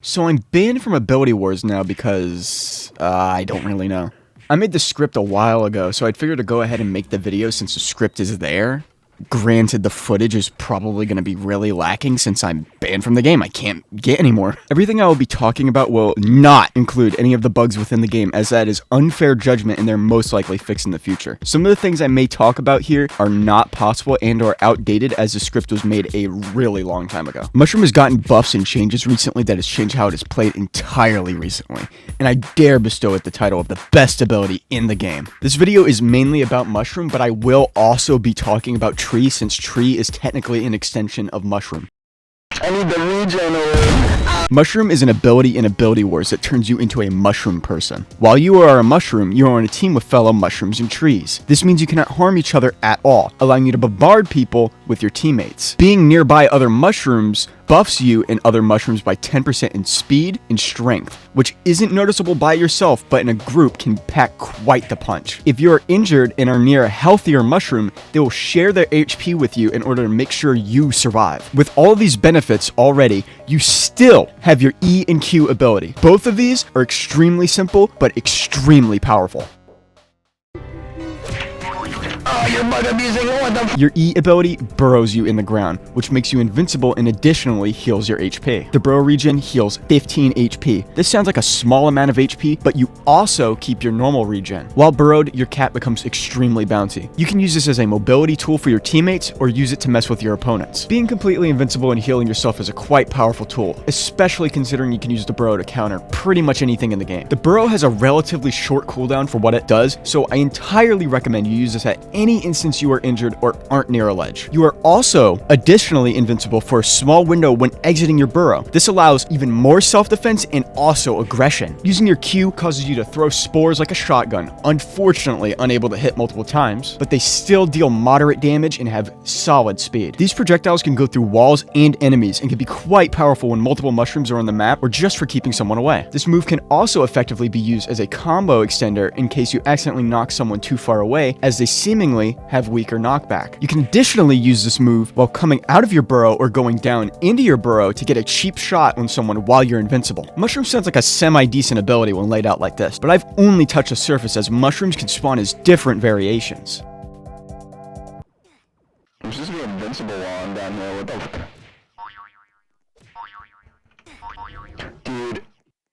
So I'm banned from Ability Wars now because, I don't really know. I made the script a while ago, so I'd figured to go ahead and make the video since the script is there. Granted, the footage is probably going to be really lacking since I'm banned from the game. I can't get any more. Everything I will be talking about will not include any of the bugs within the game, as that is unfair judgment and they're most likely fixed in the future. Some of the things I may talk about here are not possible and or outdated, as the script was made a really long time ago. Mushroom has gotten buffs and changes recently that has changed how it is played entirely recently, and I dare bestow it the title of the best ability in the game. This video is mainly about Mushroom, but I will also be talking about Tree, since Tree is technically an extension of Mushroom. I need the regen. Mushroom is an ability in Ability Wars that turns you into a mushroom person. While you are a mushroom, you are on a team with fellow mushrooms and trees. This means you cannot harm each other at all, allowing you to bombard people with your teammates. Being nearby other mushrooms buffs you and other mushrooms by 10% in speed and strength, which isn't noticeable by yourself, but in a group can pack quite the punch. If you are injured and are near a healthier mushroom, they will share their HP with you in order to make sure you survive. With all of these benefits already, you still have your E and Q ability. Both of these are extremely simple, but extremely powerful. Oh, you're bug abusing. What the Your E ability burrows you in the ground, which makes you invincible and additionally heals your HP. The burrow regen heals 15 HP. This sounds like a small amount of HP, but you also keep your normal regen. While burrowed, your cat becomes extremely bouncy. You can use this as a mobility tool for your teammates or use it to mess with your opponents. Being completely invincible and healing yourself is a quite powerful tool, especially considering you can use the burrow to counter pretty much anything in the game. The burrow has a relatively short cooldown for what it does, so I entirely recommend you use this at any instance you are injured or aren't near a ledge. You are also additionally invincible for a small window when exiting your burrow. This allows even more self-defense and also aggression. Using your Q causes you to throw spores like a shotgun, unfortunately unable to hit multiple times, but they still deal moderate damage and have solid speed. These projectiles can go through walls and enemies and can be quite powerful when multiple mushrooms are on the map or just for keeping someone away. This move can also effectively be used as a combo extender in case you accidentally knock someone too far away, as they seemingly have weaker knockback. You can additionally use this move while coming out of your burrow or going down into your burrow to get a cheap shot on someone while you're invincible. Mushroom sounds like a semi-decent ability when laid out like this, but I've only touched the surface, as mushrooms can spawn as different variations. I'm supposed to be invincible while I'm down here. What the fuck? Dude,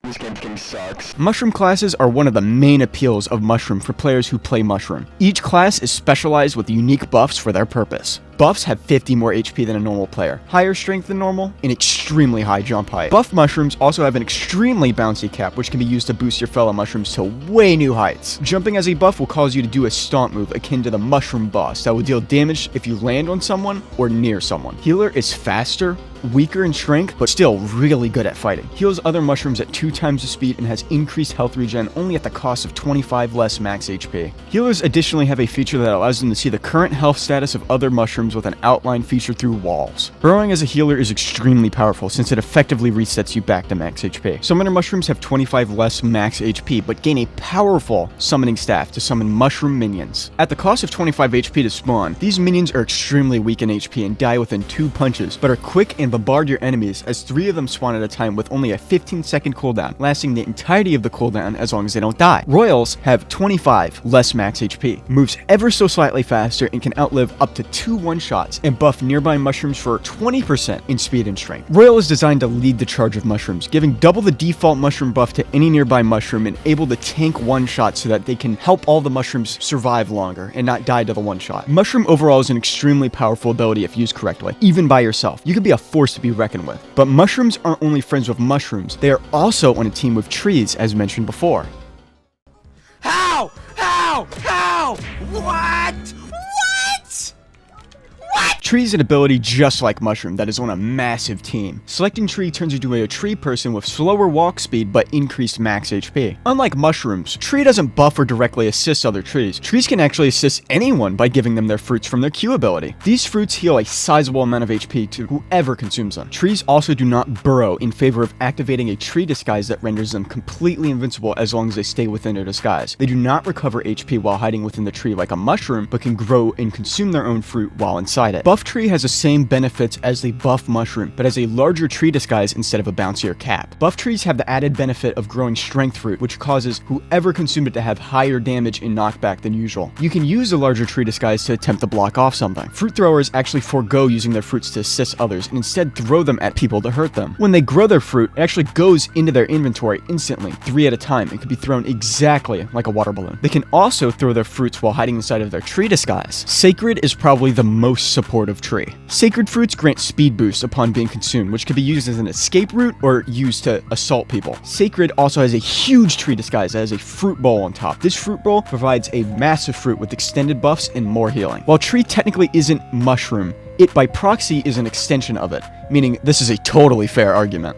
this game sucks. Mushroom classes are one of the main appeals of Mushroom for players who play Mushroom. Each class is specialized with unique buffs for their purpose. Buffs have 50 more HP than a normal player, higher strength than normal, and extremely high jump height. Buff mushrooms also have an extremely bouncy cap, which can be used to boost your fellow mushrooms to way new heights. Jumping as a buff will cause you to do a stomp move akin to the mushroom boss that will deal damage if you land on someone or near someone. Healer is faster, weaker in strength, but still really good at fighting. Heals other mushrooms at 2 times the speed and has increased health regen only at the cost of 25 less max HP. Healers additionally have a feature that allows them to see the current health status of other mushrooms with an outline feature through walls. Burrowing as a healer is extremely powerful since it effectively resets you back to max HP. Summoner mushrooms have 25 less max HP, but gain a powerful summoning staff to summon mushroom minions. At the cost of 25 HP to spawn, these minions are extremely weak in HP and die within 2 punches, but are quick and bombard your enemies, as 3 of them spawn at a time with only a 15-second cooldown, lasting the entirety of the cooldown as long as they don't die. Royals have 25 less max HP, moves ever so slightly faster, and can outlive up to 2 one-shots, and buff nearby mushrooms for 20% in speed and strength. Royal is designed to lead the charge of mushrooms, giving double the default mushroom buff to any nearby mushroom and able to tank one shot so that they can help all the mushrooms survive longer and not die to the one shot. Mushroom overall is an extremely powerful ability if used correctly, even by yourself. You can be a force to be reckoned with. But mushrooms aren't only friends with mushrooms, they are also on a team with trees, as mentioned before. How? What? Tree is an ability just like Mushroom that is on a massive team. Selecting Tree turns you into a tree person with slower walk speed but increased max HP. Unlike mushrooms, Tree doesn't buff or directly assist other trees. Trees can actually assist anyone by giving them their fruits from their Q ability. These fruits heal a sizable amount of HP to whoever consumes them. Trees also do not burrow in favor of activating a tree disguise that renders them completely invincible as long as they stay within their disguise. They do not recover HP while hiding within the tree like a mushroom, but can grow and consume their own fruit while inside it. buff tree has the same benefits as the buff mushroom, but has a larger tree disguise instead of a bouncier cap. Buff trees have the added benefit of growing strength fruit, which causes whoever consumed it to have higher damage and knockback than usual. You can use the larger tree disguise to attempt to block off something. Fruit throwers actually forego using their fruits to assist others and instead throw them at people to hurt them. When they grow their fruit, it actually goes into their inventory instantly, 3 at a time, and can be thrown exactly like a water balloon. They can also throw their fruits while hiding inside of their tree disguise. Sacred is probably the most supportive tree. Sacred fruits grant speed boosts upon being consumed, which can be used as an escape route or used to assault people. Sacred also has a huge tree disguise that has a fruit bowl on top. This fruit bowl provides a massive fruit with extended buffs and more healing. While tree technically isn't mushroom, it by proxy is an extension of it, meaning this is a totally fair argument.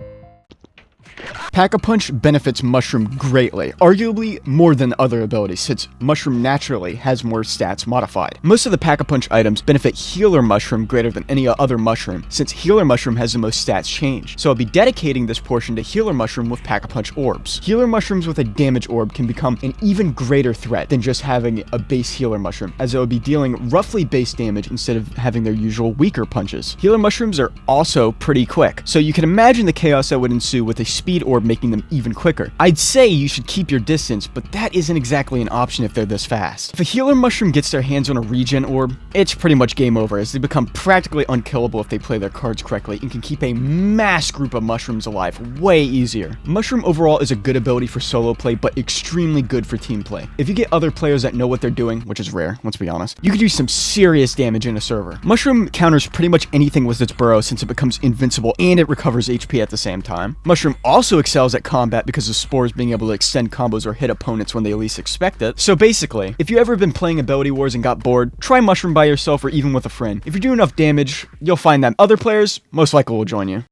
Pack-a-Punch benefits Mushroom greatly, arguably more than other abilities, since Mushroom naturally has more stats modified. Most of the Pack-a-Punch items benefit Healer Mushroom greater than any other Mushroom, since Healer Mushroom has the most stats changed, so I'll be dedicating this portion to Healer Mushroom with Pack-a-Punch orbs. Healer Mushrooms with a damage orb can become an even greater threat than just having a base Healer Mushroom, as it would be dealing roughly base damage instead of having their usual weaker punches. Healer Mushrooms are also pretty quick, so you can imagine the chaos that would ensue with a speed orb making them even quicker. I'd say you should keep your distance, but that isn't exactly an option if they're this fast. If a Healer Mushroom gets their hands on a regen orb, it's pretty much game over, as they become practically unkillable if they play their cards correctly and can keep a mass group of mushrooms alive way easier. Mushroom overall is a good ability for solo play, but extremely good for team play. If you get other players that know what they're doing, which is rare, let's be honest, you could do some serious damage in a server. Mushroom counters pretty much anything with its burrow since it becomes invincible and it recovers HP at the same time. Mushroom also excels at combat because of spores being able to extend combos or hit opponents when they least expect it. So basically, if you've ever been playing Ability Wars and got bored, try Mushroom by yourself or even with a friend. If you do enough damage, you'll find that other players most likely will join you.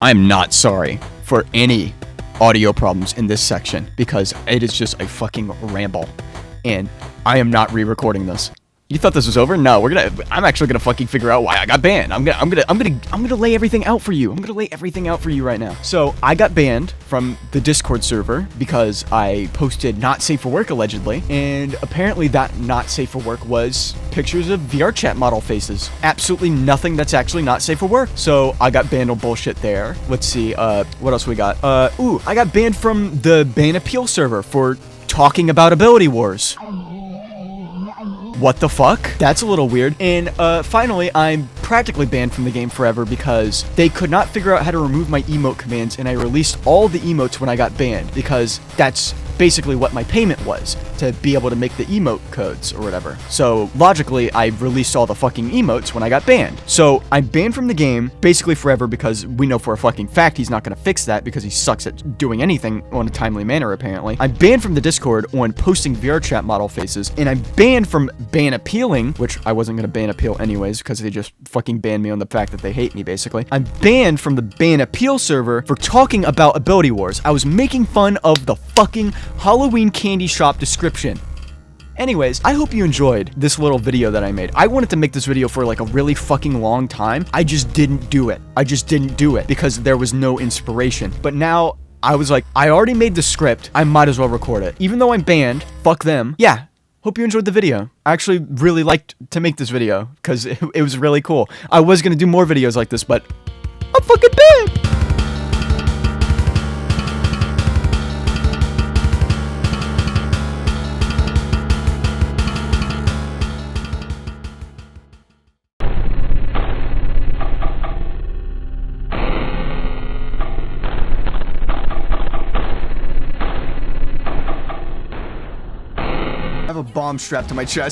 I'm not sorry for any audio problems in this section because it is just a fucking ramble and I am not re-recording this. You thought this was over? No, I'm actually gonna fucking figure out why I got banned. I'm gonna lay everything out for you. I'm gonna lay everything out for you right now. So I got banned from the Discord server because I posted not safe for work allegedly, and apparently that not safe for work was pictures of VR chat model faces. Absolutely nothing that's actually not safe for work. So I got banned on bullshit there. Let's see, what else we got? I got banned from the ban appeal server for talking about Ability Wars. What the fuck? That's a little weird. And finally, I'm practically banned from the game forever because they could not figure out how to remove my emote commands, and I released all the emotes when I got banned because that's basically what my payment was, to be able to make the emote codes or whatever. So logically, I released all the fucking emotes when I got banned. So I'm banned from the game basically forever because we know for a fucking fact he's not going to fix that because he sucks at doing anything on a timely manner apparently. I'm banned from the Discord on posting VR chat model faces, and I'm banned from ban appealing, which I wasn't going to ban appeal anyways because they just fucking banned me on the fact that they hate me basically. I'm banned from the ban appeal server for talking about Ability Wars. I was making fun of the fucking Halloween candy shop description. Anyways, I hope you enjoyed this little video that I made. I wanted to make this video for like a really fucking long time. I just didn't do it. I just didn't do it because there was no inspiration. But now I was like, I already made the script. I might as well record it. Even though I'm banned, fuck them. Yeah. Hope you enjoyed the video. I actually really liked to make this video because it was really cool. I was going to do more videos like this, but I'm fucking banned. I have a bomb strapped to my chest.